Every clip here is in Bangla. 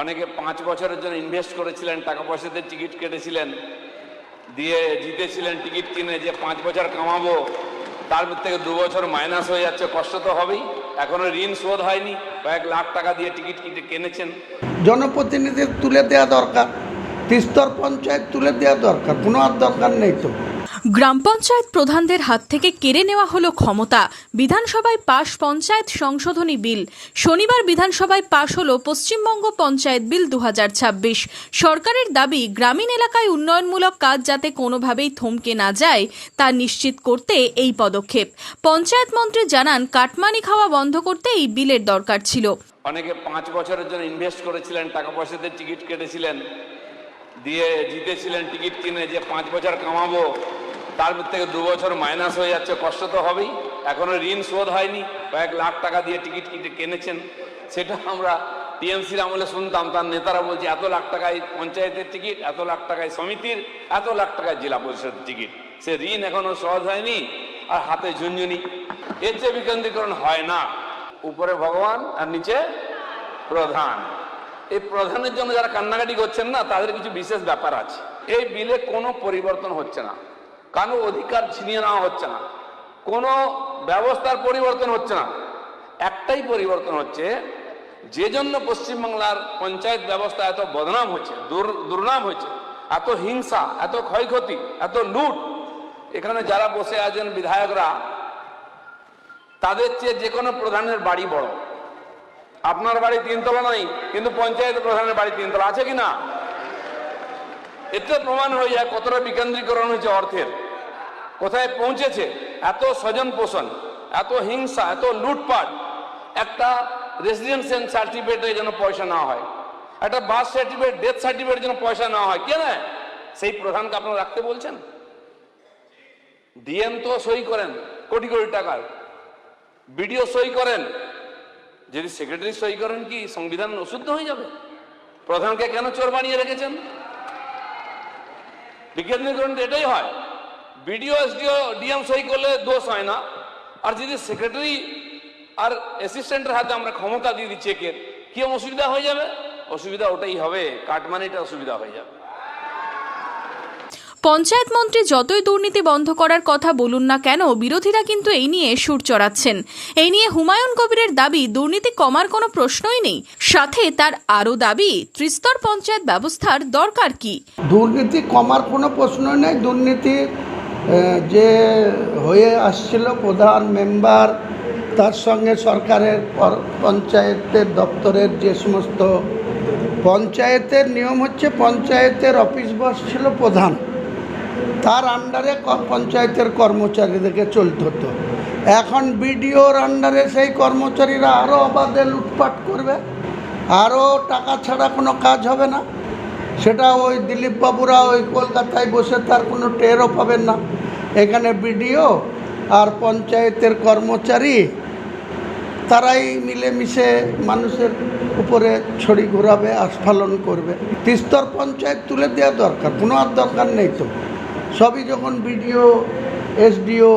অনেকে 5 বছরের জন্য ইনভেস্ট করেছিলেন, টাকা পয়সাতে টিকিট কেটেছিলেন, দিয়ে জিতেছিলেন টিকিট কিনে যে 5 বছর কামাবো, তার থেকে 2 বছর মাইনাস হয়ে যাচ্ছে। কষ্ট তো হবেই। এখনো ঋণ শোধ হয়নি, কয়েক লাখ টাকা দিয়ে টিকিট কিনেছেন। জনপ্রতিনিধিদের তুলে দেওয়া দরকার, ত্রিস্তর পঞ্চায়েত তুলে দেওয়া দরকার, কোনো আর দরকার নেই তো। গ্রাম পঞ্চায়েত প্রধানদের হাত থেকে কেড়ে নেওয়া হলো ক্ষমতা। বিধানসভায় পাশ পঞ্চায়েত সংশোধনী বিল। শনিবার বিধানসভায় পাশ হলো পশ্চিমবঙ্গ পঞ্চায়েত বিল 2026। সরকারের দাবি, গ্রামীণ এলাকায় উন্নয়নমূলক কাজ যাতে কোনোভাবেই থমকে না যায় তা নিশ্চিত করতে এই পদক্ষেপ। পঞ্চায়েত মন্ত্রী জানান, কাটমানি খাওয়া বন্ধ করতে এই বিলের দরকার ছিল। অনেকে 5 বছরের জন্য ইনভেস্ট করেছিলেন, টাকা পয়সাতে টিকিট কেটেছিলেন, দিয়ে জিতেছিলেন টিকিট কিনে যে 5 বছর কামাবো, তার থেকে 2 বছর মাইনাস হয়ে যাচ্ছে। কষ্ট তো হবেই। এখনো ঋণ শোধ হয়নি, কয়েক লাখ টাকা দিয়ে টিকিট কিনেছেন। সেটা আমরা টিএমসির আমলে শুনতাম, তার নেতারা বলছে এত লাখ টাকায় পঞ্চায়েতের টিকিট, এত লাখ টাকায় সমিতির, এত লাখ টাকায় জেলা পরিষদের টিকিট। সে ঋণ এখনো সহজ হয়নি, আর হাতে ঝুনঝুনি। এর চেয়ে বিকেন্দ্রীকরণ হয় না। উপরে ভগবান আর নিচে প্রধান। এই প্রধানের জন্য যারা কান্নাকাটি করছেন না, তাদের কিছু বিশেষ ব্যাপার আছে। এই বিলে কোনো পরিবর্তন হচ্ছে না, কারো অধিকার ছিনিয়ে নেওয়া হচ্ছে না, কোনো ব্যবস্থার পরিবর্তন হচ্ছে না। একটাই পরিবর্তন হচ্ছে, যে জন্য পশ্চিমবাংলার পঞ্চায়েত ব্যবস্থা এত বদনাম হচ্ছে, দুর্নাম হচ্ছে, এত হিংসা, এত ক্ষয়ক্ষতি, এত লুট। এখানে যারা বসে আছেন বিধায়করা, তাদের চেয়ে যে কোনো প্রধানের বাড়ি বড়। আপনার বাড়ি 3 তলা নয়, কিন্তু পঞ্চায়েত প্রধানের বাড়ি 3 তলা আছে কিনা? এতে প্রমাণ হয়ে যায় কতটা বিকেন্দ্রীকরণ হয়েছে অর্থের, কোথায় পৌঁছেছে। এত স্বজন পোষণ, এত হিংসা, এত লুটপাট। একটা রেসিডেন্সিয়াল সার্টিফিকেটের জন্য পয়সা নেওয়া হয়, একটা বার্থ সার্টিফিকেট, ডেথ সার্টিফিকেটের জন্য পয়সা নেওয়া হয়। কে নেয়? সেই প্রধানকে আপনারা রাখতে বলছেন। ডিএম তো সই করেন কোটি কোটি টাকার, বিডিও সই করেন। যদি সেক্রেটারি সই করেন, কি সংবিধান অশুদ্ধ হয়ে যাবে? প্রধানকে কেন চোর বানিয়ে রেখেছেন? বিকেন্দ্রীকরণ এটাই হয়। বিডিও, এসডিও, ডিএম সই করলে দোষ হয় না। আর যদি সেক্রেটারি আর অ্যাসিস্ট্যান্টের হাতে আমরা ক্ষমতা দিয়ে দিই চেকের, কি অসুবিধা হয়ে যাবে? অসুবিধা ওটাই হবে, কাটমানিটা অসুবিধা হয়ে যাবে। পঞ্চায়েত মন্ত্রী যতই দুর্নীতি বন্ধ করার কথা বলুন না কেন, বিরোধীরা কিন্তু এই নিয়ে সুর চড়াচ্ছেন। এই নিয়ে হুমায়ুন কবিরের দাবি, দুর্নীতি কমার কোনো প্রশ্নই নেই। সাথে তার আরও দাবি, ত্রিস্তর পঞ্চায়েত ব্যবস্থার দরকার কি? দুর্নীতি কমার কোনো প্রশ্নই নেই। দুর্নীতি যে হয়ে আসছিল, প্রধান মেম্বার, তার সঙ্গে সরকারের পঞ্চায়েতের দপ্তরের যে সমস্ত পঞ্চায়েতের নিয়ম হচ্ছে, পঞ্চায়েতের অফিস বস ছিল প্রধান, তার আন্ডারে পঞ্চায়েতের কর্মচারীদেরকে চলতে হতো। এখন বিডিওর আন্ডারে সেই কর্মচারীরা আরও অবাধে লুটপাট করবে, আরও টাকা ছাড়া কোনো কাজ হবে না। সেটা ওই দিলীপ বাবুরা ওই কলকাতায় বসে তার কোনো টেরও পাবেন না। এখানে বিডিও আর পঞ্চায়েতের কর্মচারী তারাই মিলেমিশে মানুষের উপরে ছড়ি ঘোরাবে, আস্ফালন করবে। ত্রিস্তর পঞ্চায়েত তুলে দেওয়া দরকার, কোনো আর দরকার নেই তো। সবই যখন বিডিও, এসডিও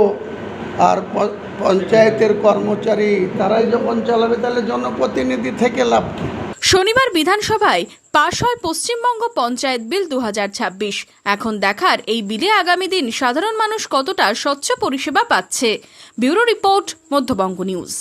আর পঞ্চায়েতের কর্মচারী তারাই যখন চালাবে, তাহলে জনপ্রতিনিধি থেকে লাভ কি? শনিবার বিধানসভায় পাশ হয় পশ্চিমবঙ্গ পঞ্চায়েত বিল 2026। এখন দেখার, এই বিলে আগামী দিন সাধারণ মানুষ কতটা স্বচ্ছ পরিষেবা পাচ্ছে। Bureau report, Madhyabanga news.